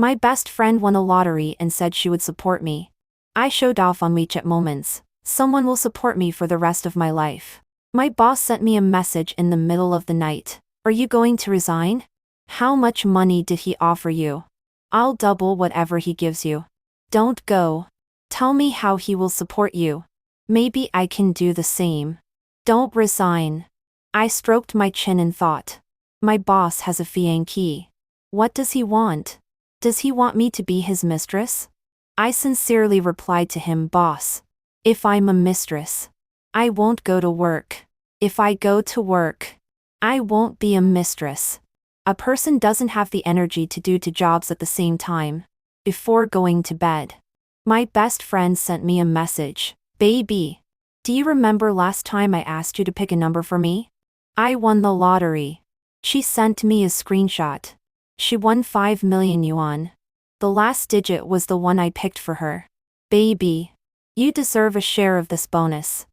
My best friend won the lottery and said she would support me. I showed off on WeChat moments. Someone will support me for the rest of my life. My boss sent me a message in the middle of the night. Are you going to resign? How much money did he offer you? I'll double whatever he gives you. Don't go. Tell me how he will support you. Maybe I can do the same. Don't resign. I stroked my chin and thought. My boss has a fiancé. What does he want? Does he want me to be his mistress? I sincerely replied to him, boss. If I'm a mistress, I won't go to work. If I go to work, I won't be a mistress. A person doesn't have the energy to do two jobs at the same time. Before going to bed, my best friend sent me a message. Baby, do you remember last time I asked you to pick a number for me? I won the lottery. She sent me a screenshot. She won 5 million yuan. The last digit was the one I picked for her. Baby, you deserve a share of this bonus.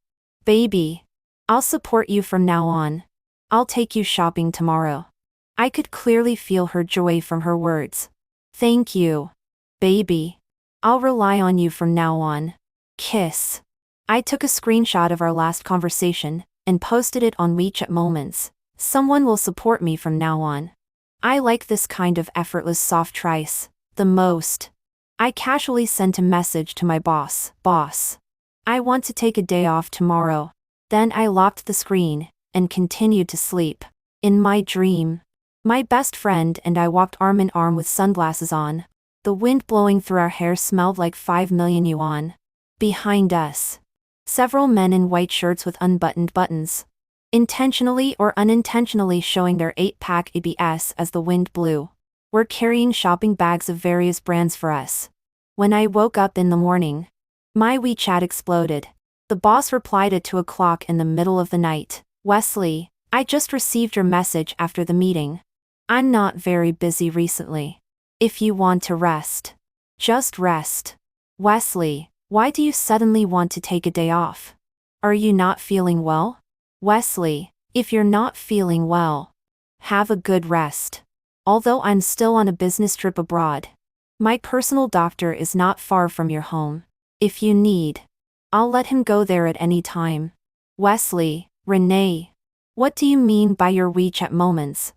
Baby, I'll support you from now on. I'll take you shopping tomorrow. I could clearly feel her joy from her words. Thank you. Baby, I'll rely on you from now on. Kiss. I took a screenshot of our last conversation and posted it on WeChat moments. Someone will support me from now on. I like this kind of effortless soft trice the most. I casually sent a message to my boss. Boss, I want to take a day off tomorrow. Then I locked the screen and continued to sleep. In my dream, my best friend and I walked arm in arm with sunglasses on. The wind blowing through our hair smelled like 5 million yuan. Behind us, several men in white shirts with unbuttoned buttons, intentionally or unintentionally showing their 8-pack abs as the wind blew, were carrying shopping bags of various brands for us. When I woke up in the morning, my WeChat exploded. The boss replied at 2 o'clock in the middle of the night. Wesley, I just received your message after the meeting. I'm not very busy recently. If you want to rest, just rest. Wesley, why do you suddenly want to take a day off? Are you not feeling well? Wesley, if you're not feeling well, have a good rest. Although I'm still on a business trip abroad, my personal doctor is not far from your home. If you need, I'll let him go there at any time. Wesley, Renee, what do you mean by your WeChat moments?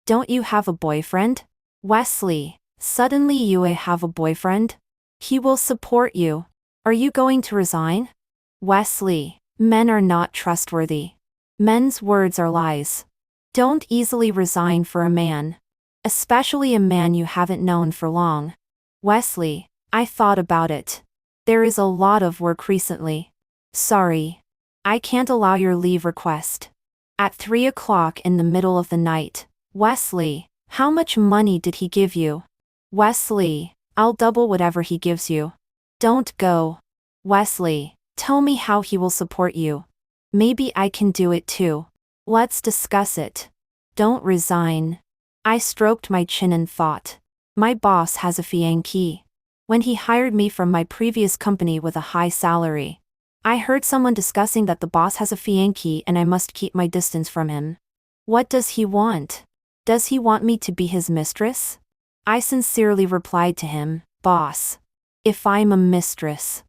Don't you have a boyfriend? Wesley, suddenly you have a boyfriend? He will support you. Are you going to resign? Wesley, men are not trustworthy. Men's words are lies. Don't easily resign for a man, especially a man you haven't known for long. Wesley, I thought about it. There is a lot of work recently. Sorry, I can't allow your leave request. At 3 o'clock in the middle of the night, Wesley, how much money did he give you? Wesley, I'll double whatever he gives you. Don't go. Wesley, tell me how he will support you. Maybe I can do it too. Let's discuss it. Don't resign. I stroked my chin and thought. My boss has a fiancé. When he hired me from my previous company with a high salary, I heard someone discussing that the boss has a fiancé and I must keep my distance from him. What does he want? Does he want me to be his mistress? I sincerely replied to him, boss, if I'm a mistress,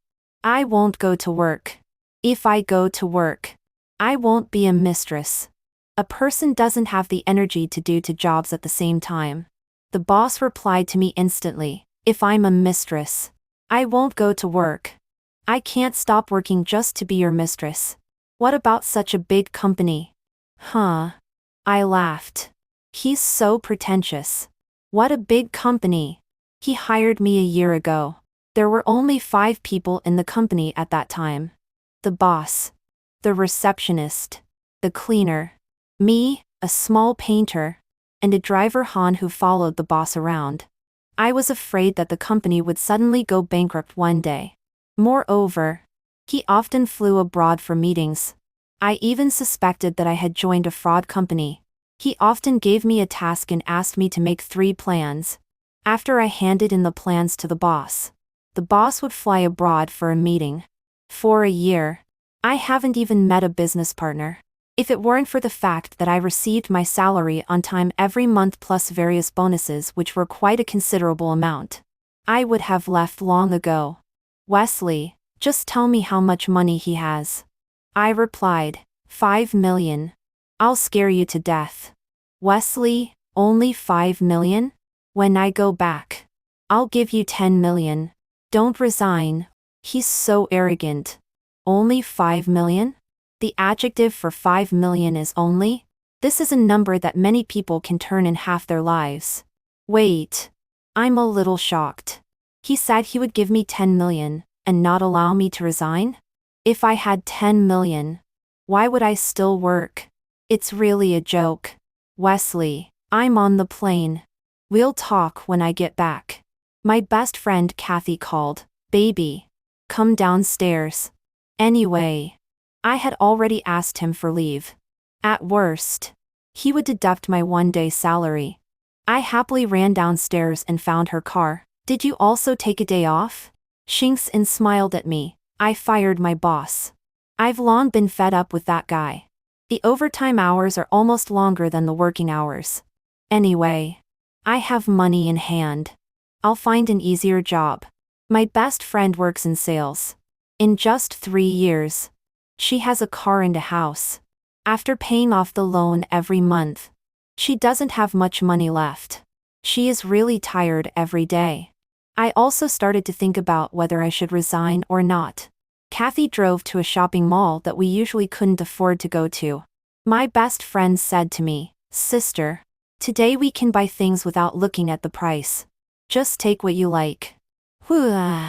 I won't go to work. If I go to work, I won't be a mistress. A person doesn't have the energy to do two jobs at the same time. The boss replied to me instantly, if I'm a mistress, I won't go to work. I can't stop working just to be your mistress. What about such a big company? Huh? I laughed. He's so pretentious. What a big company. He hired me a year ago. There were only 5 people in the company at that time. The boss, the receptionist, the cleaner, me, a small painter, and a driver Han who followed the boss around. I was afraid that the company would suddenly go bankrupt one day. Moreover, he often flew abroad for meetings. I even suspected that I had joined a fraud company. He often gave me a task and asked me to make 3 plans. After I handed in the plans to the boss would fly abroad for a meeting. For a year, I haven't even met a business partner. If it weren't for the fact that I received my salary on time every month plus various bonuses which were quite a considerable amount, I would have left long ago. Wesley, just tell me how much money he has. I replied, 5 million. I'll scare you to death. Wesley, only 5 million? When I go back, I'll give you 10 million. Don't resign. He's so arrogant. Only 5 million? The adjective for 5 million is only. This is a number that many people can turn in half their lives. Wait. I'm a little shocked. He said he would give me 10 million, and not allow me to resign? If I had 10 million, why would I still work? It's really a joke. Wesley, I'm on the plane. We'll talk when I get back. My best friend Kathy called. Baby, come downstairs. Anyway, I had already asked him for leave. At worst, he would deduct my one-day salary. I happily ran downstairs and found her car. Did you also take a day off? Shinks and smiled at me. I fired my boss. I've long been fed up with that guy. The overtime hours are almost longer than the working hours. Anyway, I have money in hand. I'll find an easier job. My best friend works in sales. In just 3 years, she has a car and a house. After paying off the loan every month, she doesn't have much money left. She is really tired every day. I also started to think about whether I should resign or not. Kathy drove to a shopping mall that we usually couldn't afford to go to. My best friend said to me, Sister, today we can buy things without looking at the price. Just take what you like. Whew.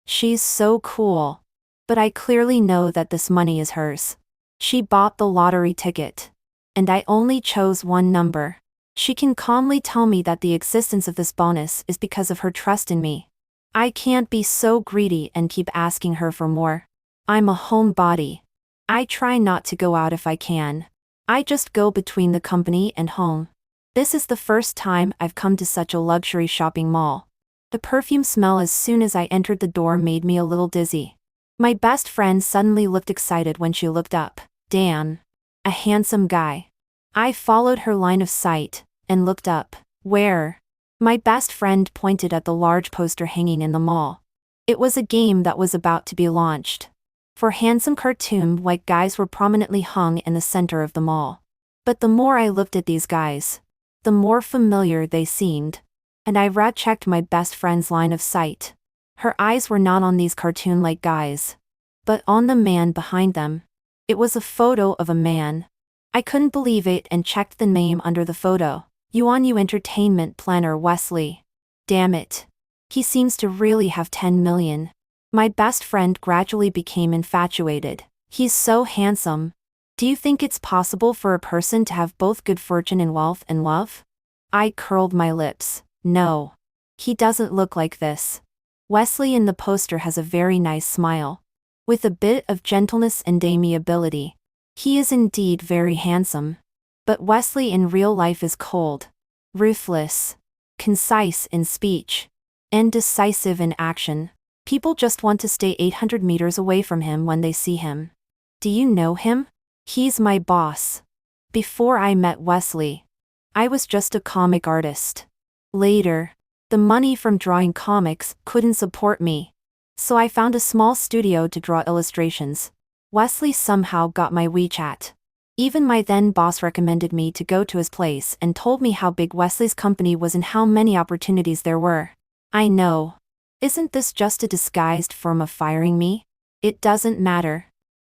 She's so cool. But I clearly know that this money is hers. She bought the lottery ticket. And I only chose one number. She can calmly tell me that the existence of this bonus is because of her trust in me. I can't be so greedy and keep asking her for more. I'm a homebody. I try not to go out if I can. I just go between the company and home. This is the first time I've come to such a luxury shopping mall. The perfume smell as soon as I entered the door made me a little dizzy. My best friend suddenly looked excited when she looked up. Dan. A handsome guy. I followed her line of sight, and looked up. Where? My best friend pointed at the large poster hanging in the mall. It was a game that was about to be launched. For handsome cartoon white guys were prominently hung in the center of the mall. But the more I looked at these guys, the more familiar they seemed. And I checked my best friend's line of sight. Her eyes were not on these cartoon-like guys, but on the man behind them. It was a photo of a man. I couldn't believe it and checked the name under the photo. Yuan Yu Entertainment Planner Wesley. Damn it. He seems to really have 10 million. My best friend gradually became infatuated. He's so handsome. Do you think it's possible for a person to have both good fortune and wealth and love? I curled my lips. No. He doesn't look like this. Wesley in the poster has a very nice smile. With a bit of gentleness and amiability. He is indeed very handsome. But Wesley in real life is cold, ruthless, concise in speech, and decisive in action. People just want to stay 800 meters away from him when they see him. Do you know him? He's my boss. Before I met Wesley, I was just a comic artist. Later, the money from drawing comics couldn't support me. So I found a small studio to draw illustrations. Wesley somehow got my WeChat. Even my then boss recommended me to go to his place and told me how big Wesley's company was and how many opportunities there were. I know. Isn't this just a disguised form of firing me? It doesn't matter.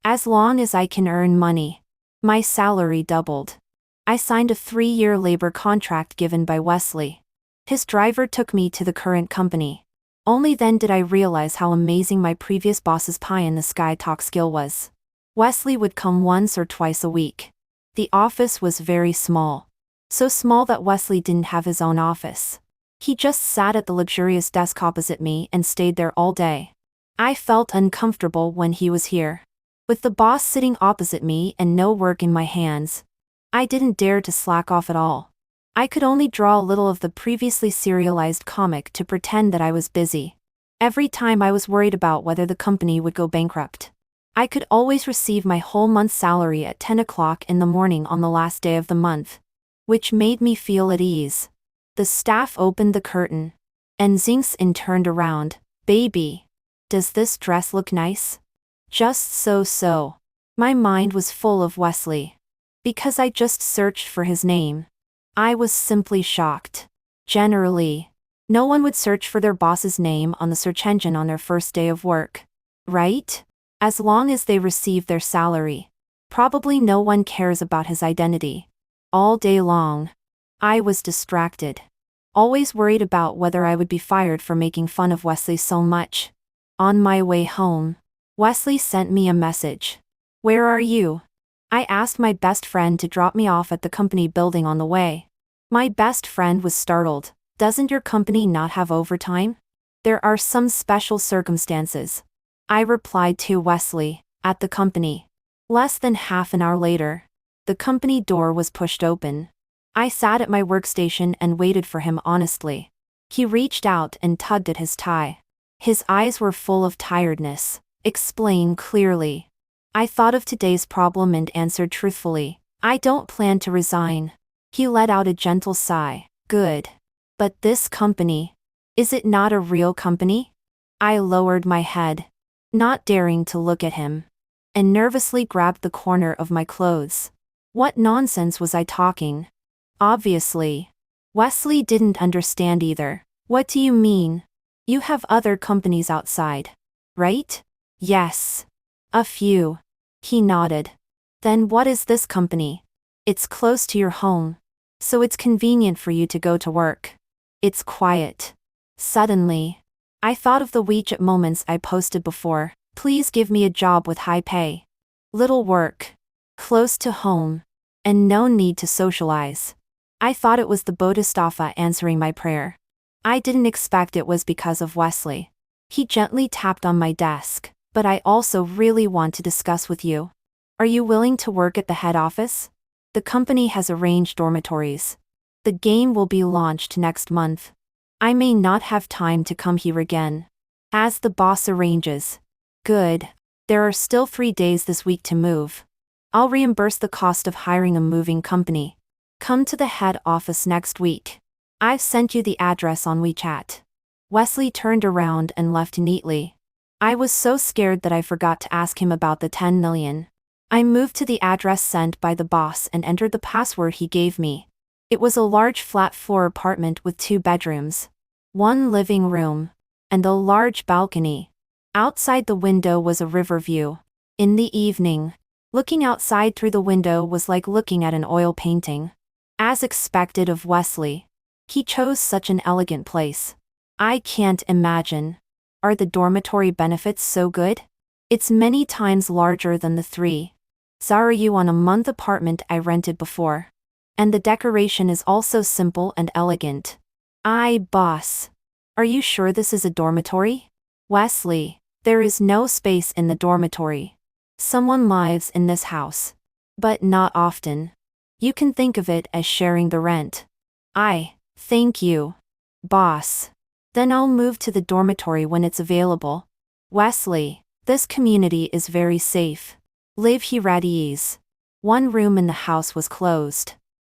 As long as I can earn money. My salary doubled. I signed a 3-year labor contract given by Wesley. His driver took me to the current company. Only then did I realize how amazing my previous boss's pie-in-the-sky talk skill was. Wesley would come once or twice a week. The office was very small. So small that Wesley didn't have his own office. He just sat at the luxurious desk opposite me and stayed there all day. I felt uncomfortable when he was here. With the boss sitting opposite me and no work in my hands, I didn't dare to slack off at all. I could only draw a little of the previously serialized comic to pretend that I was busy. Every time I was worried about whether the company would go bankrupt. I could always receive my whole month's salary at 10 o'clock in the morning on the last day of the month, which made me feel at ease. The staff opened the curtain, and Zinx in turned around. Baby, does this dress look nice? Just so. My mind was full of Wesley. Because I just searched for his name. I was simply shocked. Generally, no one would search for their boss's name on the search engine on their first day of work. Right? As long as they receive their salary. Probably no one cares about his identity. All day long, I was distracted. Always worried about whether I would be fired for making fun of Wesley so much. On my way home, Wesley sent me a message. Where are you? I asked my best friend to drop me off at the company building on the way. My best friend was startled. Doesn't your company not have overtime? There are some special circumstances. I replied to Wesley, at the company. Less than half an hour later, the company door was pushed open. I sat at my workstation and waited for him honestly. He reached out and tugged at his tie. His eyes were full of tiredness. Explain clearly. I thought of today's problem and answered truthfully. I don't plan to resign. He let out a gentle sigh. Good. But this company, is it not a real company? I lowered my head, not daring to look at him, and nervously grabbed the corner of my clothes. What nonsense was I talking? Obviously. Wesley didn't understand either. What do you mean? You have other companies outside, right? Yes. A few. He nodded. Then what is this company? It's close to your home, so it's convenient for you to go to work. It's quiet. Suddenly, I thought of the WeChat moments I posted before. Please give me a job with high pay. Little work. Close to home. And no need to socialize. I thought it was the Bodhisattva answering my prayer. I didn't expect it was because of Wesley. He gently tapped on my desk. But I also really want to discuss with you. Are you willing to work at the head office? The company has arranged dormitories. The game will be launched next month. I may not have time to come here again. As the boss arranges. Good. There are still 3 days this week to move. I'll reimburse the cost of hiring a moving company. Come to the head office next week. I've sent you the address on WeChat. Wesley turned around and left neatly. I was so scared that I forgot to ask him about the 10 million. I moved to the address sent by the boss and entered the password he gave me. It was a large flat floor apartment with 2 bedrooms, 1 living room, and a large balcony. Outside the window was a river view. In the evening, looking outside through the window was like looking at an oil painting. As expected of Wesley, he chose such an elegant place. I can't imagine. Are the dormitory benefits so good? It's many times larger than the 3,000 apartment I rented before. And the decoration is also simple and elegant. Boss. Are you sure this is a dormitory? Wesley, there is no space in the dormitory. Someone lives in this house. But not often. You can think of it as sharing the rent. Thank you, boss. Then I'll move to the dormitory when it's available. Wesley, this community is very safe. Live here at ease. 1 room in the house was closed.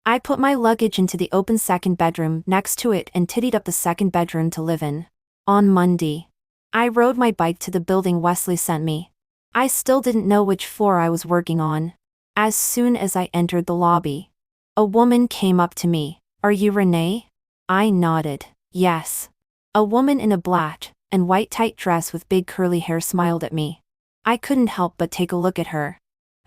I put my luggage into the open second bedroom next to it and tittied up the second bedroom to live in. On Monday, I rode my bike to the building Wesley sent me. I still didn't know which floor I was working on. As soon as I entered the lobby, a woman came up to me. Are you Renee? I nodded. Yes. A woman in a black and white tight dress with big curly hair smiled at me. I couldn't help but take a look at her.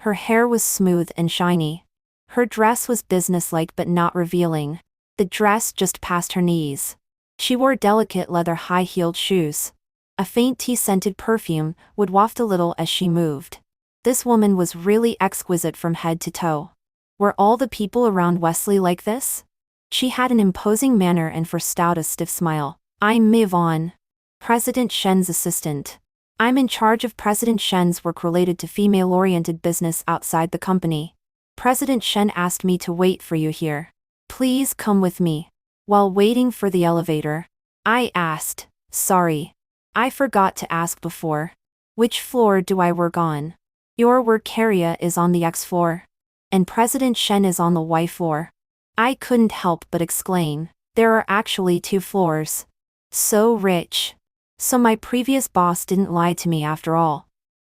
Her hair was smooth and shiny. Her dress was businesslike but not revealing. The dress just passed her knees. She wore delicate leather high-heeled shoes. A faint tea-scented perfume would waft a little as she moved. This woman was really exquisite from head to toe. Were all the people around Wesley like this? She had an imposing manner and forced out a stiff smile. I'm Mivon, President Shen's assistant. I'm in charge of President Shen's work related to female-oriented business outside the company. President Shen asked me to wait for you here. Please come with me. While waiting for the elevator, I asked, sorry, I forgot to ask before. Which floor do I work on? Your work area is on the X floor. And President Shen is on the Y floor. I couldn't help but exclaim. There are actually 2 floors. So rich. So my previous boss didn't lie to me after all.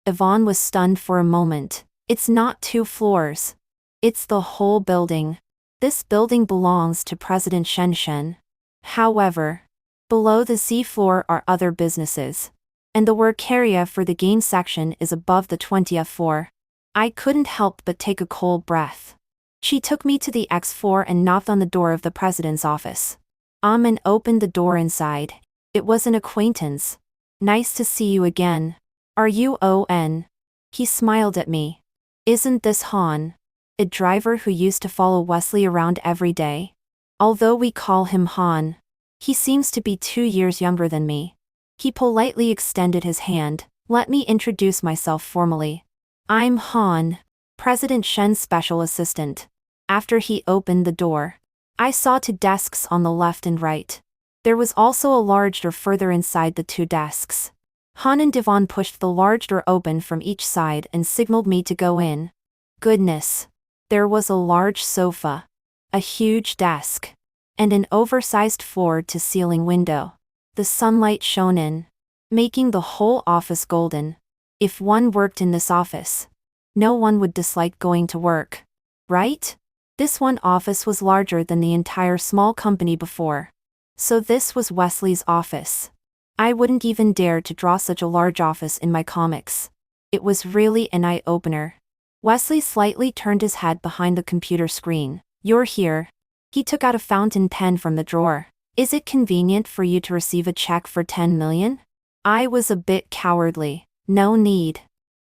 Yvonne was stunned for a moment. It's not 2 floors. It's the whole building. This building belongs to President Shen. However, below the C floor are other businesses. And the work area for the game section is above the 20th floor. I couldn't help but take a cold breath. She took me to the X floor and knocked on the door of the president's office. And opened the door inside. It was an acquaintance. Nice to see you again. Are you On? He smiled at me. Isn't this Han? A driver who used to follow Wesley around every day? Although we call him Han, he seems to be 2 years younger than me. He politely extended his hand. Let me introduce myself formally. I'm Han, President Shen's special assistant. After he opened the door, I saw 2 desks on the left and right. There was also a large door further inside the 2 desks. Han and Devon pushed the large door open from each side and signaled me to go in. Goodness. There was a large sofa, a huge desk, and an oversized floor-to-ceiling window. The sunlight shone in, making the whole office golden. If one worked in this office, no one would dislike going to work. Right? This one office was larger than the entire small company before. So this was Wesley's office. I wouldn't even dare to draw such a large office in my comics. It was really an eye-opener. Wesley slightly turned his head behind the computer screen. You're here. He took out a fountain pen from the drawer. Is it convenient for you to receive a check for 10 million? I was a bit cowardly. No need.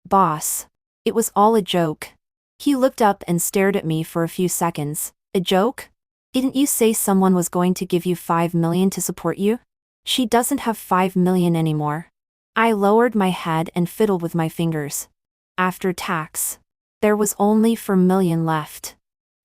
Boss. It was all a joke. He looked up and stared at me for a few seconds. A joke? Didn't you say someone was going to give you 5 million to support you? She doesn't have 5 million anymore. I lowered my head and fiddled with my fingers. After tax, there was only 4 million left.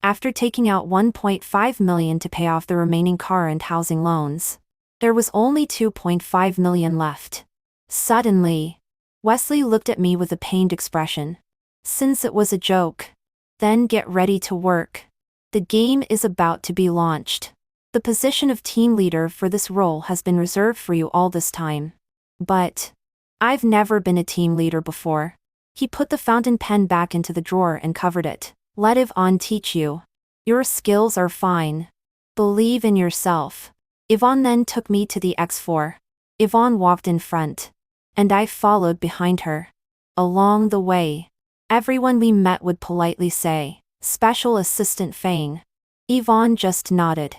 After taking out 1.5 million to pay off the remaining car and housing loans, there was only 2.5 million left. Suddenly, Wesley looked at me with a pained expression. Since it was a joke, then get ready to work. The game is about to be launched. The position of team leader for this role has been reserved for you all this time. But I've never been a team leader before. He put the fountain pen back into the drawer and covered it. Let Yvonne teach you. Your skills are fine. Believe in yourself. Yvonne then took me to the X floor. Yvonne walked in front, and I followed behind her. Along the way, everyone we met would politely say, Special Assistant Fang. Yvonne just nodded.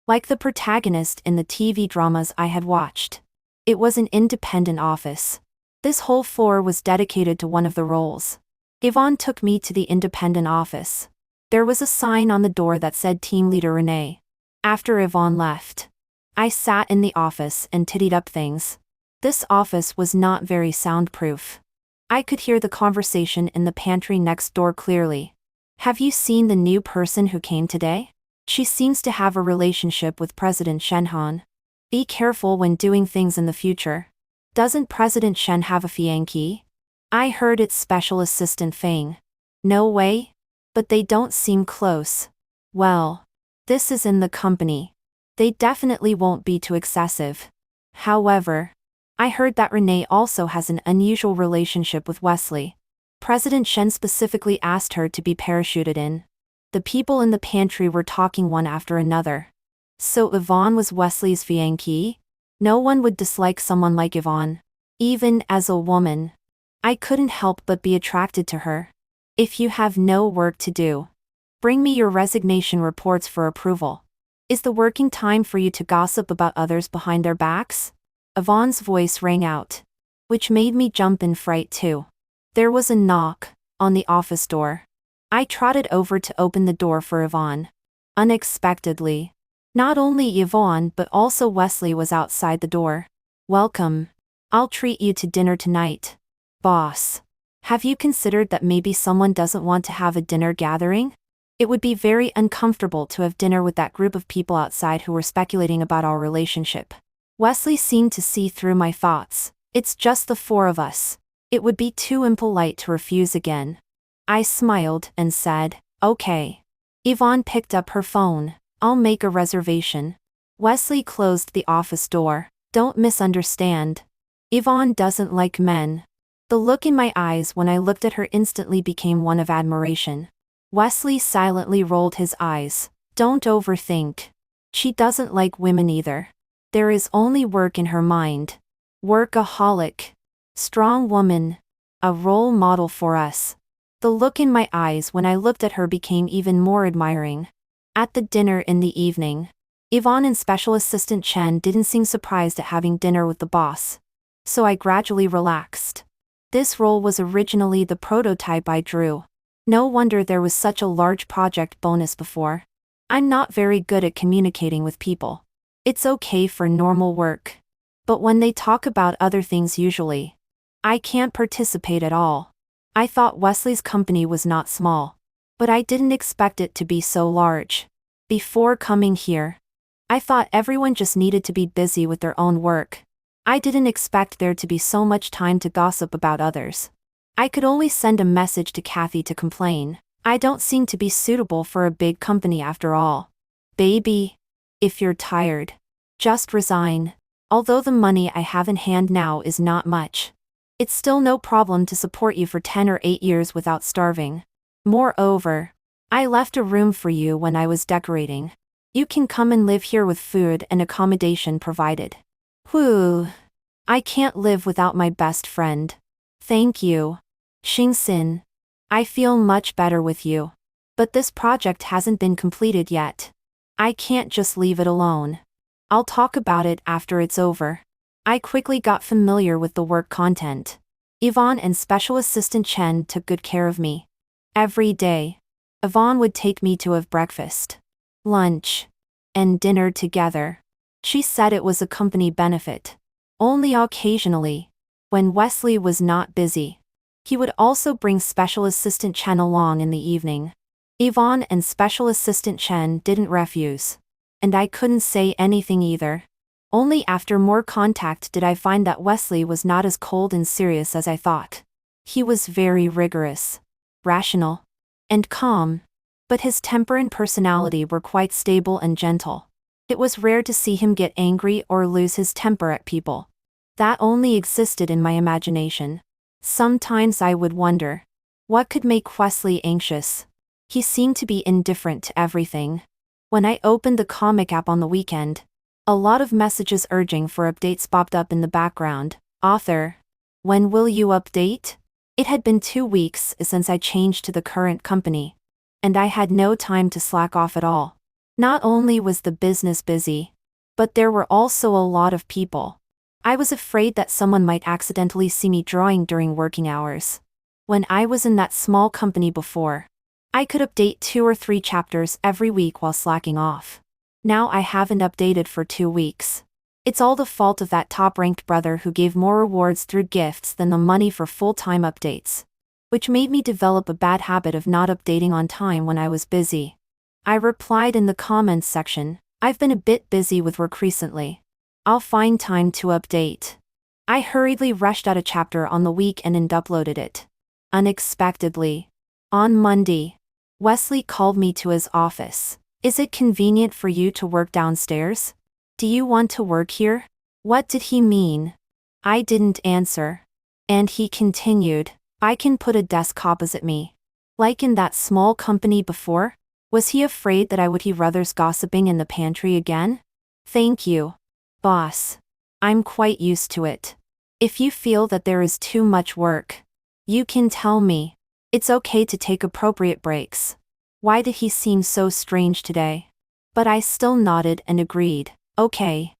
Like the protagonist in the TV dramas I had watched. It was an independent office. This whole floor was dedicated to one of the roles. Yvonne took me to the independent office. There was a sign on the door that said Team Leader Renee. After Yvonne left, I sat in the office and tittied up things. This office was not very soundproof. I could hear the conversation in the pantry next door clearly. Have you seen the new person who came today? She seems to have a relationship with President Shen. Be careful when doing things in the future. Doesn't President Shen have a fiancé? I heard it's Special Assistant Fang. No way? But they don't seem close. Well, this is in the company. They definitely won't be too excessive. However, I heard that Renee also has an unusual relationship with Wesley. President Shen specifically asked her to be parachuted in. The people in the pantry were talking one after another. So Yvonne was Wesley's fiancée? No one would dislike someone like Yvonne. Even as a woman, I couldn't help but be attracted to her. If you have no work to do, bring me your resignation reports for approval. Is the working time for you to gossip about others behind their backs? Yvonne's voice rang out, which made me jump in fright too. There was a knock on the office door. I trotted over to open the door for Yvonne. Unexpectedly, not only Yvonne but also Wesley was outside the door. Welcome. I'll treat you to dinner tonight. Boss. Have you considered that maybe someone doesn't want to have a dinner gathering? It would be very uncomfortable to have dinner with that group of people outside who were speculating about our relationship. Wesley seemed to see through my thoughts. It's just the 4 of us. It would be too impolite to refuse again. I smiled and said, okay. Yvonne picked up her phone. I'll make a reservation. Wesley closed the office door. Don't misunderstand. Yvonne doesn't like men. The look in my eyes when I looked at her instantly became one of admiration. Wesley silently rolled his eyes. Don't overthink. She doesn't like women either. There is only work in her mind. Workaholic. Strong woman. A role model for us. The look in my eyes when I looked at her became even more admiring. At the dinner in the evening, Yvonne and Special Assistant Chen didn't seem surprised at having dinner with the boss. So I gradually relaxed. This role was originally the prototype I drew. No wonder there was such a large project bonus before. I'm not very good at communicating with people. It's okay for normal work. But when they talk about other things usually, I can't participate at all. I thought Wesley's company was not small. But I didn't expect it to be so large. Before coming here, I thought everyone just needed to be busy with their own work. I didn't expect there to be so much time to gossip about others. I could only send a message to Kathy to complain. I don't seem to be suitable for a big company after all. Baby, if you're tired, just resign. Although the money I have in hand now is not much, it's still no problem to support you for 10 or 8 years without starving. Moreover, I left a room for you when I was decorating. You can come and live here with food and accommodation provided. Whew. I can't live without my best friend. Thank you. Xingxin. I feel much better with you. But this project hasn't been completed yet. I can't just leave it alone. I'll talk about it after it's over. I quickly got familiar with the work content. Yvonne and Special Assistant Chen took good care of me. Every day, Yvonne would take me to have breakfast, lunch, and dinner together. She said it was a company benefit. Only occasionally, when Wesley was not busy, he would also bring Special Assistant Chen along in the evening. Yvonne and Special Assistant Chen didn't refuse. And I couldn't say anything either. Only after more contact did I find that Wesley was not as cold and serious as I thought. He was very rigorous, rational, and calm. But his temper and personality were quite stable and gentle. It was rare to see him get angry or lose his temper at people. That only existed in my imagination. Sometimes I would wonder, what could make Wesley anxious? He seemed to be indifferent to everything. When I opened the comic app on the weekend, a lot of messages urging for updates popped up in the background. Author, when will you update? It had been 2 weeks since I changed to the current company, and I had no time to slack off at all. Not only was the business busy, but there were also a lot of people. I was afraid that someone might accidentally see me drawing during working hours. When I was in that small company before, I could update 2 or 3 chapters every week while slacking off. Now I haven't updated for 2 weeks. It's all the fault of that top-ranked brother who gave more rewards through gifts than the money for full-time updates, which made me develop a bad habit of not updating on time when I was busy. I replied in the comments section, I've been a bit busy with work recently. I'll find time to update. I hurriedly rushed out a chapter on the weekend and uploaded it. Unexpectedly, on Monday, Wesley called me to his office. Is it convenient for you to work downstairs? Do you want to work here? What did he mean? I didn't answer. And he continued, I can put a desk opposite me. Like in that small company before? Was he afraid that I would hear others gossiping in the pantry again? Thank you, boss. I'm quite used to it. If you feel that there is too much work, you can tell me. It's okay to take appropriate breaks. Why did he seem so strange today? But I still nodded and agreed. Okay,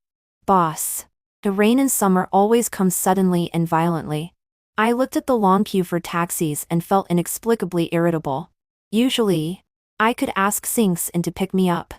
boss. The rain in summer always comes suddenly and violently. I looked at the long queue for taxis and felt inexplicably irritable. Usually, I could ask Xingxin to pick me up.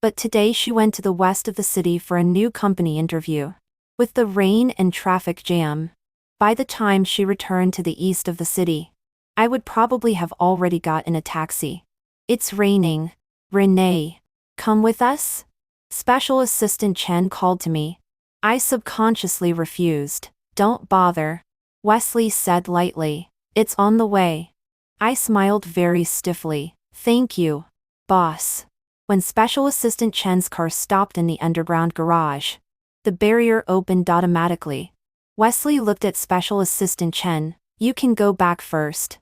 But today she went to the west of the city for a new company interview. With the rain and traffic jam, by the time she returned to the east of the city, I would probably have already got in a taxi. It's raining. Renee, come with us? Special Assistant Chen called to me. I subconsciously refused. Don't bother. Wesley said lightly. It's on the way. I smiled very stiffly. Thank you, boss. When Special Assistant Chen's car stopped in the underground garage, the barrier opened automatically. Wesley looked at Special Assistant Chen. You can go back first.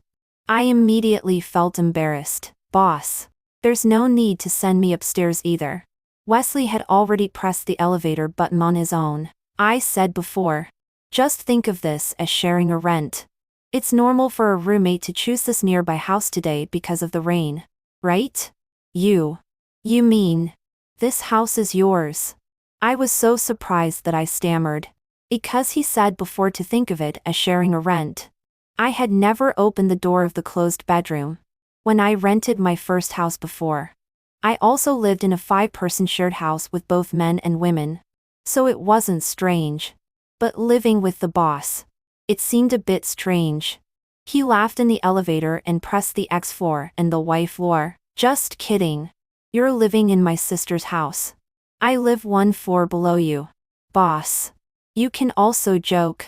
I immediately felt embarrassed. Boss, there's no need to send me upstairs either. Wesley had already pressed the elevator button on his own. I said before. Just think of this as sharing a rent. It's normal for a roommate to choose this nearby house today because of the rain. Right? You mean, this house is yours? I was so surprised that I stammered. Because he said before to think of it as sharing a rent. I had never opened the door of the closed bedroom. When I rented my first house before, I also lived in a 5-person shared house with both men and women. So it wasn't strange. But living with the boss, it seemed a bit strange. He laughed in the elevator and pressed the X floor and the Y floor. Just kidding. You're living in my sister's house. I live 1 floor below you. Boss. You can also joke.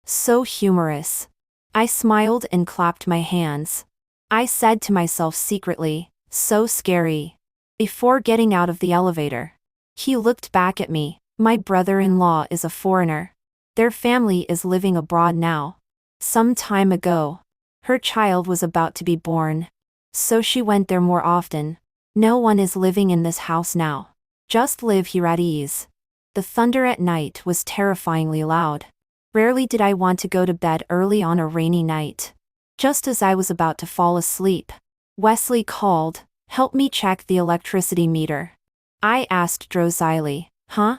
So humorous. I smiled and clapped my hands. I said to myself secretly, so scary. Before getting out of the elevator, he looked back at me. My brother-in-law is a foreigner. Their family is living abroad now. Some time ago, her child was about to be born. So she went there more often. No one is living in this house now. Just live here at ease. The thunder at night was terrifyingly loud. Rarely did I want to go to bed early on a rainy night. Just as I was about to fall asleep, Wesley called, "Help me check the electricity meter." I asked drowsily, "Huh?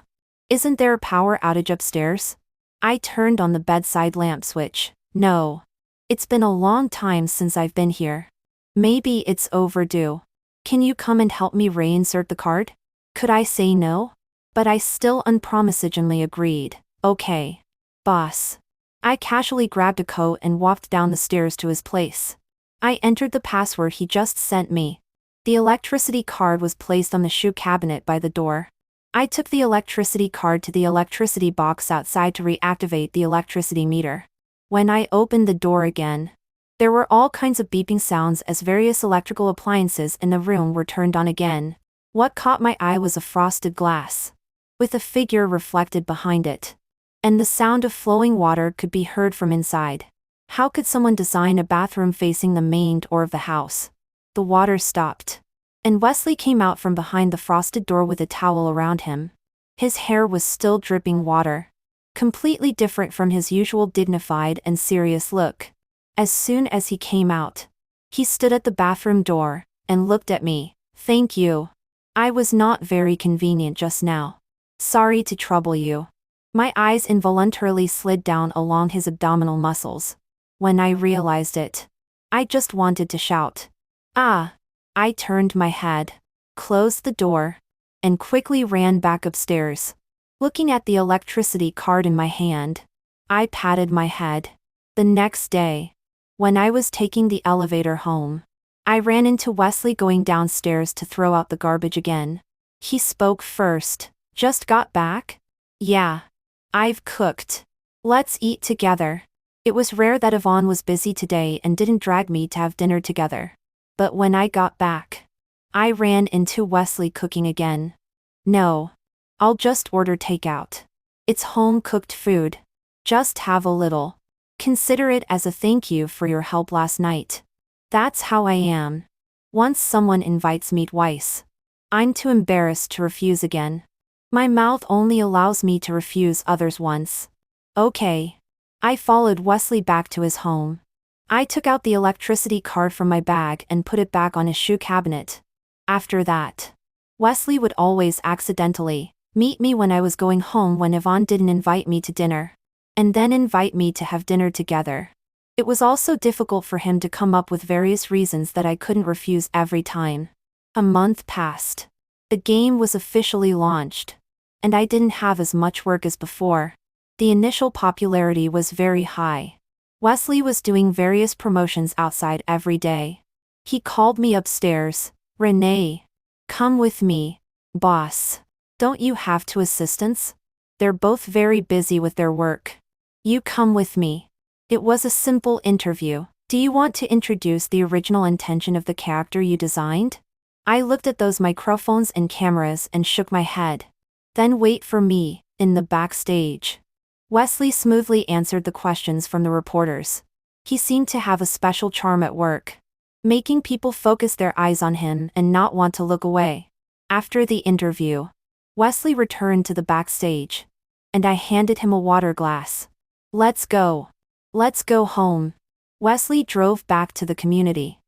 Isn't there a power outage upstairs?" I turned on the bedside lamp switch. No. It's been a long time since I've been here. Maybe it's overdue. Can you come and help me reinsert the card? Could I say no? But I still unpromisingly agreed. Okay. Boss. I casually grabbed a coat and walked down the stairs to his place. I entered the password he just sent me. The electricity card was placed on the shoe cabinet by the door. I took the electricity card to the electricity box outside to reactivate the electricity meter. When I opened the door again, there were all kinds of beeping sounds as various electrical appliances in the room were turned on again. What caught my eye was a frosted glass, with a figure reflected behind it. And the sound of flowing water could be heard from inside. How could someone design a bathroom facing the main door of the house? The water stopped. And Wesley came out from behind the frosted door with a towel around him. His hair was still dripping water. Completely different from his usual dignified and serious look. As soon as he came out, he stood at the bathroom door and looked at me. Thank you. I was not very convenient just now. Sorry to trouble you. My eyes involuntarily slid down along his abdominal muscles. When I realized it, I just wanted to shout. Ah! I turned my head, closed the door, and quickly ran back upstairs. Looking at the electricity card in my hand, I patted my head. The next day, when I was taking the elevator home, I ran into Wesley going downstairs to throw out the garbage again. He spoke first. Just got back? Yeah. I've cooked. Let's eat together. It was rare that Yvonne was busy today and didn't drag me to have dinner together. But when I got back, I ran into Wesley cooking again. No. I'll just order takeout. It's home-cooked food. Just have a little. Consider it as a thank you for your help last night. That's how I am. Once someone invites me twice, I'm too embarrassed to refuse again. My mouth only allows me to refuse others once. Okay. I followed Wesley back to his home. I took out the electricity card from my bag and put it back on his shoe cabinet. After that, Wesley would always accidentally meet me when I was going home when Yvonne didn't invite me to dinner, and then invite me to have dinner together. It was also difficult for him to come up with various reasons that I couldn't refuse every time. A month passed. The game was officially launched, and I didn't have as much work as before. The initial popularity was very high. Wesley was doing various promotions outside every day. He called me upstairs. Renee. Come with me. Boss. Don't you have two assistants? They're both very busy with their work. You come with me. It was a simple interview. Do you want to introduce the original intention of the character you designed? I looked at those microphones and cameras and shook my head. Then wait for me, in the backstage. Wesley smoothly answered the questions from the reporters. He seemed to have a special charm at work, making people focus their eyes on him and not want to look away. After the interview, Wesley returned to the backstage, and I handed him a water glass. Let's go. Let's go home. Wesley drove back to the community.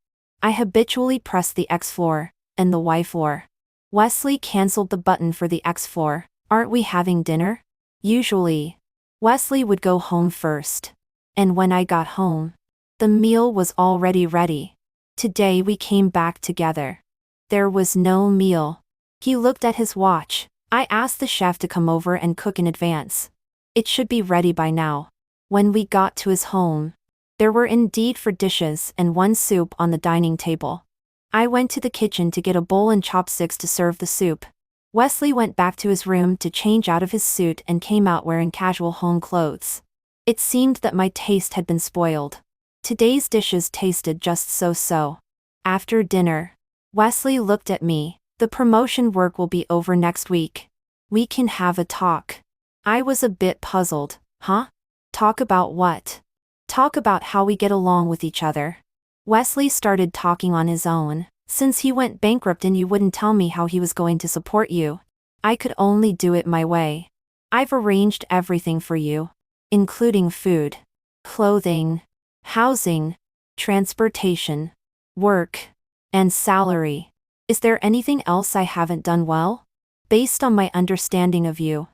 I habitually pressed the X floor and the Y floor. Wesley canceled the button for the X floor. Aren't we having dinner? Usually, Wesley would go home first. And when I got home, the meal was already ready. Today we came back together. There was no meal. He looked at his watch. I asked the chef to come over and cook in advance. It should be ready by now. When we got to his home, there were indeed 4 dishes and 1 soup on the dining table. I went to the kitchen to get a bowl and chopsticks to serve the soup. Wesley went back to his room to change out of his suit and came out wearing casual home clothes. It seemed that my taste had been spoiled. Today's dishes tasted just so-so. After dinner, Wesley looked at me. The promotion work will be over next week. We can have a talk. I was a bit puzzled. Huh? Talk about what? Talk about how we get along with each other. Wesley started talking on his own. Since he went bankrupt and you wouldn't tell me how he was going to support you, I could only do it my way. I've arranged everything for you, including food, clothing, housing, transportation, work, and salary. Is there anything else I haven't done well? Based on my understanding of you,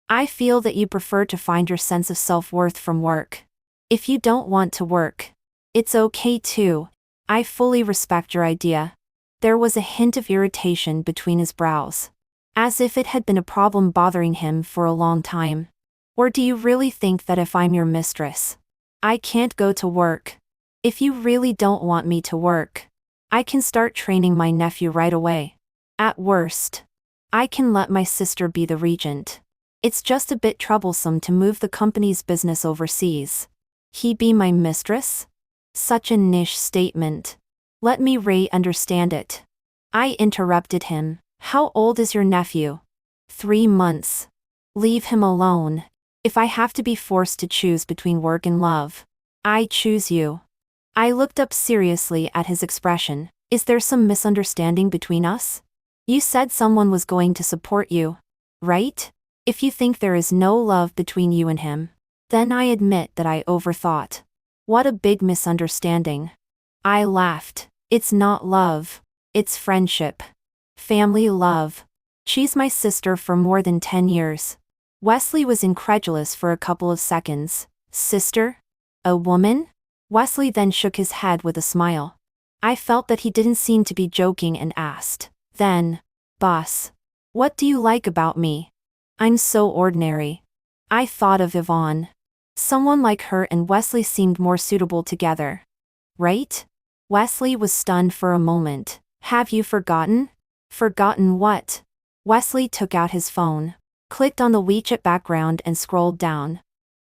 I feel that you prefer to find your sense of self-worth from work. If you don't want to work, it's okay too. I fully respect your idea. There was a hint of irritation between his brows, as if it had been a problem bothering him for a long time. Or do you really think that if I'm your mistress, I can't go to work? If you really don't want me to work, I can start training my nephew right away. At worst, I can let my sister be the regent. It's just a bit troublesome to move the company's business overseas. He be my mistress? Such a niche statement. Let me understand it. I interrupted him. How old is your nephew? 3 months. Leave him alone. If I have to be forced to choose between work and love, I choose you. I looked up seriously at his expression. Is there some misunderstanding between us? You said someone was going to support you, right? If you think there is no love between you and him, then I admit that I overthought. What a big misunderstanding. I laughed. It's not love. It's friendship. Family love. She's my sister for more than 10 years. Wesley was incredulous for a couple of seconds. Sister? A woman? Wesley then shook his head with a smile. I felt that he didn't seem to be joking and asked, then, boss, what do you like about me? I'm so ordinary. I thought of Yvonne. Someone like her and Wesley seemed more suitable together. Right? Wesley was stunned for a moment. Have you forgotten? Forgotten what? Wesley took out his phone, clicked on the WeChat background and scrolled down.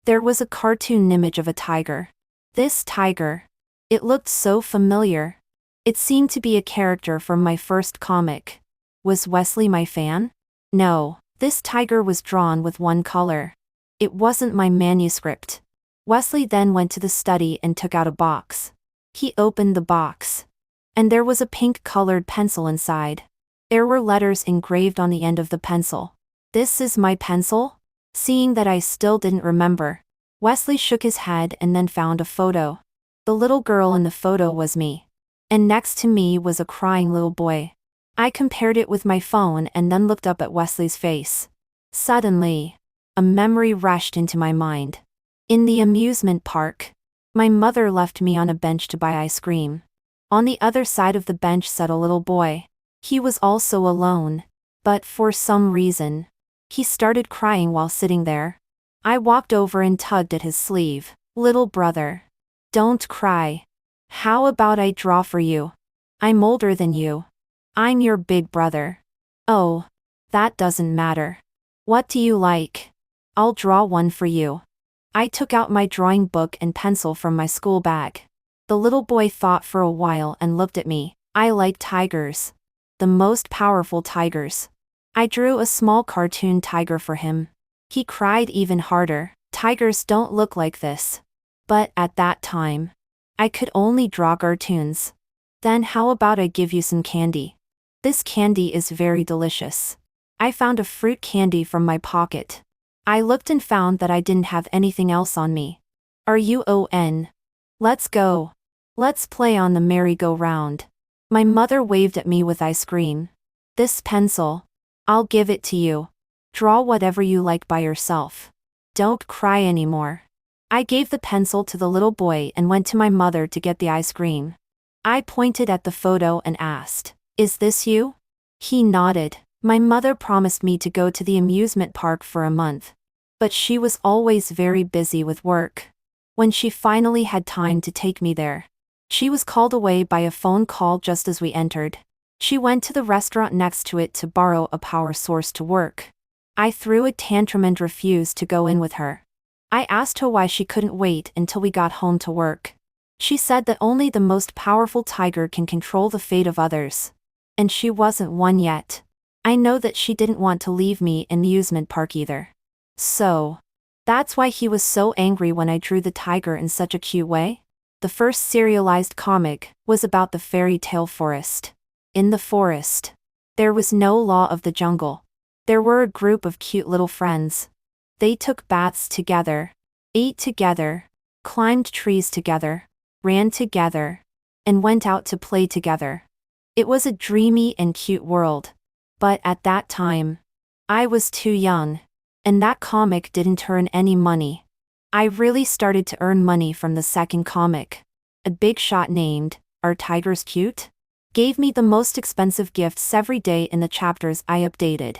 There was a cartoon image of a tiger. This tiger. It looked so familiar. It seemed to be a character from my first comic. Was Wesley my fan? No, this tiger was drawn with one color. It wasn't my manuscript. Wesley then went to the study and took out a box. He opened the box, and there was a pink-colored pencil inside. There were letters engraved on the end of the pencil. This is my pencil? Seeing that I still didn't remember, Wesley shook his head and then found a photo. The little girl in the photo was me. And next to me was a crying little boy. I compared it with my phone and then looked up at Wesley's face. Suddenly, a memory rushed into my mind. In the amusement park, my mother left me on a bench to buy ice cream. On the other side of the bench sat a little boy. He was also alone, but for some reason, he started crying while sitting there. I walked over and tugged at his sleeve. Little brother, don't cry. How about I draw for you? I'm older than you. I'm your big brother. Oh, that doesn't matter. What do you like? I'll draw one for you. I took out my drawing book and pencil from my school bag. The little boy thought for a while and looked at me. I like tigers. The most powerful tigers. I drew a small cartoon tiger for him. He cried even harder. Tigers don't look like this. But at that time, I could only draw cartoons. Then how about I give you some candy? This candy is very delicious. I found a fruit candy from my pocket. I looked and found that I didn't have anything else on me. Are you on? Let's go. Let's play on the merry-go-round. My mother waved at me with ice cream. This pencil. I'll give it to you. Draw whatever you like by yourself. Don't cry anymore. I gave the pencil to the little boy and went to my mother to get the ice cream. I pointed at the photo and asked, "Is this you?" He nodded. My mother promised me to go to the amusement park for a month. But she was always very busy with work. When she finally had time to take me there, she was called away by a phone call just as we entered. She went to the restaurant next to it to borrow a power source to work. I threw a tantrum and refused to go in with her. I asked her why she couldn't wait until we got home to work. She said that only the most powerful tiger can control the fate of others. And she wasn't one yet. I know that she didn't want to leave me in the amusement park either. So, that's why he was so angry when I drew the tiger in such a cute way. The first serialized comic was about the fairy tale forest. In the forest, there was no law of the jungle. There were a group of cute little friends. They took baths together, ate together, climbed trees together, ran together, and went out to play together. It was a dreamy and cute world. But at that time, I was too young. And that comic didn't earn any money. I really started to earn money from the second comic. A big shot named, "Are Tigers Cute?" gave me the most expensive gifts every day in the chapters I updated,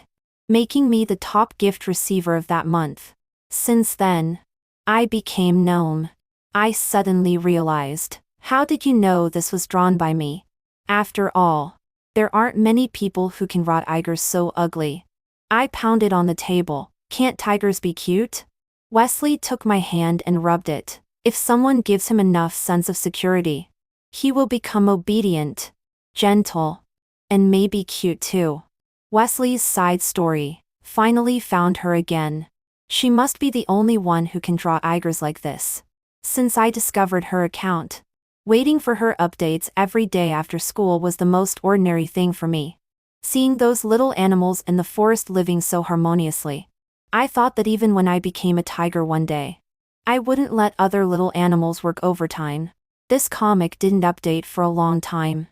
making me the top gift receiver of that month. Since then, I became known. I suddenly realized, how did you know this was drawn by me? After all, there aren't many people who can draw tigers so ugly. I pounded on the table. Can't tigers be cute? Wesley took my hand and rubbed it. If someone gives him enough sense of security, he will become obedient, gentle, and maybe cute too. Wesley's side story. Finally found her again. She must be the only one who can draw tigers like this. Since I discovered her account, waiting for her updates every day after school was the most ordinary thing for me. Seeing those little animals in the forest living so harmoniously, I thought that even when I became a tiger one day, I wouldn't let other little animals work overtime. This comic didn't update for a long time.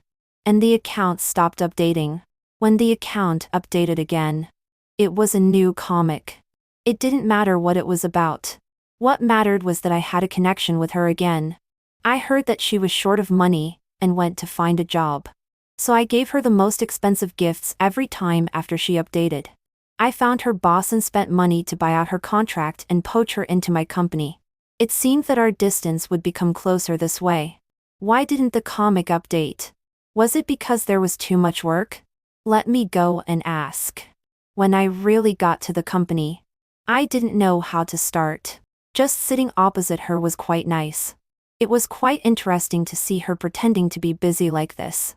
And the account stopped updating. When the account updated again, it was a new comic. It didn't matter what it was about. What mattered was that I had a connection with her again. I heard that she was short of money and went to find a job. So I gave her the most expensive gifts every time after she updated. I found her boss and spent money to buy out her contract and poach her into my company. It seemed that our distance would become closer this way. Why didn't the comic update? Was it because there was too much work? Let me go and ask. When I really got to the company, I didn't know how to start. Just sitting opposite her was quite nice. It was quite interesting to see her pretending to be busy like this.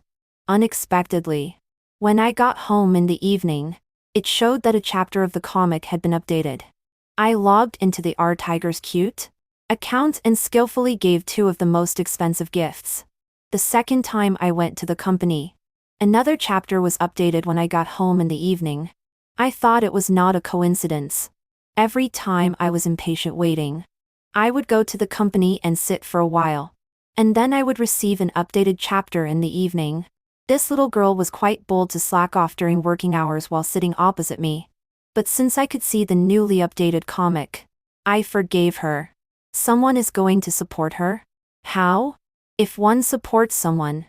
Unexpectedly, when I got home in the evening, it showed that a chapter of the comic had been updated. I logged into the "Are Tigers Cute?" account and skillfully gave 2 of the most expensive gifts. The second time I went to the company, another chapter was updated when I got home in the evening. I thought it was not a coincidence. Every time I was impatient waiting, I would go to the company and sit for a while. And then I would receive an updated chapter in the evening. This little girl was quite bold to slack off during working hours while sitting opposite me. But since I could see the newly updated comic, I forgave her. Someone is going to support her? How? If one supports someone,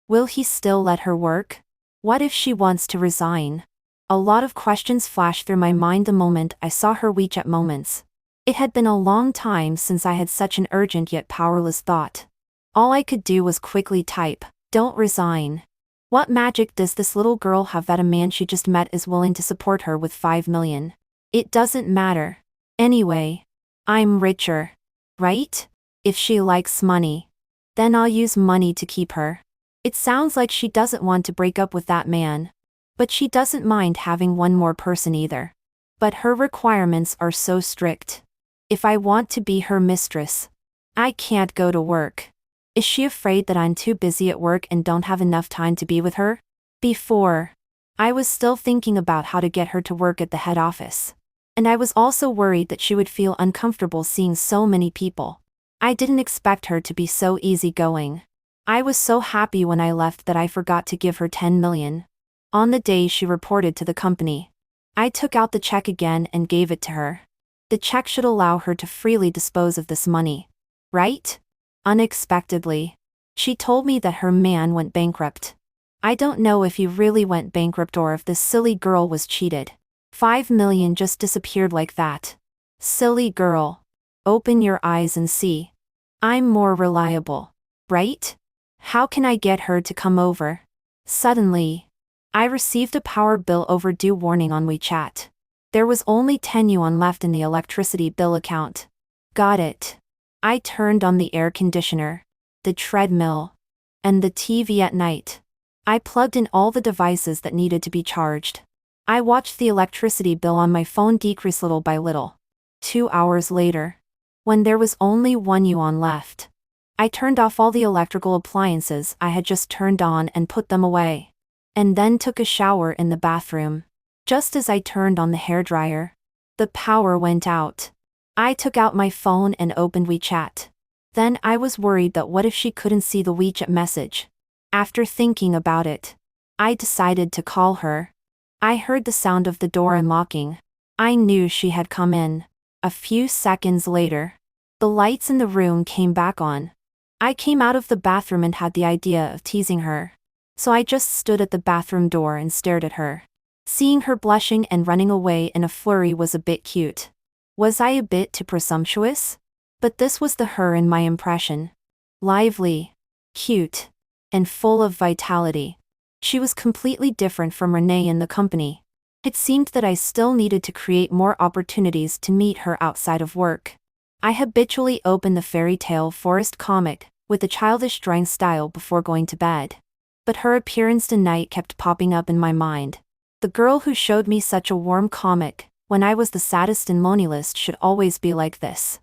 will he still let her work? What if she wants to resign? A lot of questions flashed through my mind the moment I saw her WeChat moments. It had been a long time since I had such an urgent yet powerless thought. All I could do was quickly type, "Don't resign." What magic does this little girl have that a man she just met is willing to support her with 5 million? It doesn't matter. Anyway, I'm richer. Right? If she likes money, then I'll use money to keep her. It sounds like she doesn't want to break up with that man. But she doesn't mind having one more person either. But her requirements are so strict. If I want to be her mistress, I can't go to work. Is she afraid that I'm too busy at work and don't have enough time to be with her? Before, I was still thinking about how to get her to work at the head office. And I was also worried that she would feel uncomfortable seeing so many people. I didn't expect her to be so easygoing. I was so happy when I left that I forgot to give her 10 million. On the day she reported to the company, I took out the check again and gave it to her. The check should allow her to freely dispose of this money. Right? Unexpectedly, she told me that her man went bankrupt. I don't know if he really went bankrupt or if this silly girl was cheated. 5 million just disappeared like that. Silly girl. Open your eyes and see. I'm more reliable. Right? How can I get her to come over? Suddenly, I received a power bill overdue warning on WeChat. There was only 10 yuan left in the electricity bill account. Got it. I turned on the air conditioner, the treadmill, and the TV at night. I plugged in all the devices that needed to be charged. I watched the electricity bill on my phone decrease little by little. 2 hours later, when there was only 1 yuan left, I turned off all the electrical appliances I had just turned on and put them away. And then took a shower in the bathroom. Just as I turned on the hairdryer, the power went out. I took out my phone and opened WeChat. Then I was worried that what if she couldn't see the WeChat message? After thinking about it, I decided to call her. I heard the sound of the door unlocking. I knew she had come in. A few seconds later, the lights in the room came back on. I came out of the bathroom and had the idea of teasing her. So I just stood at the bathroom door and stared at her. Seeing her blushing and running away in a flurry was a bit cute. Was I a bit too presumptuous? But this was the her in my impression. Lively, cute, and full of vitality. She was completely different from Renee in the company. It seemed that I still needed to create more opportunities to meet her outside of work. I habitually open the fairy tale forest comic with a childish drawing style before going to bed. But her appearance tonight kept popping up in my mind. The girl who showed me such a warm comic when I was the saddest and loneliest should always be like this.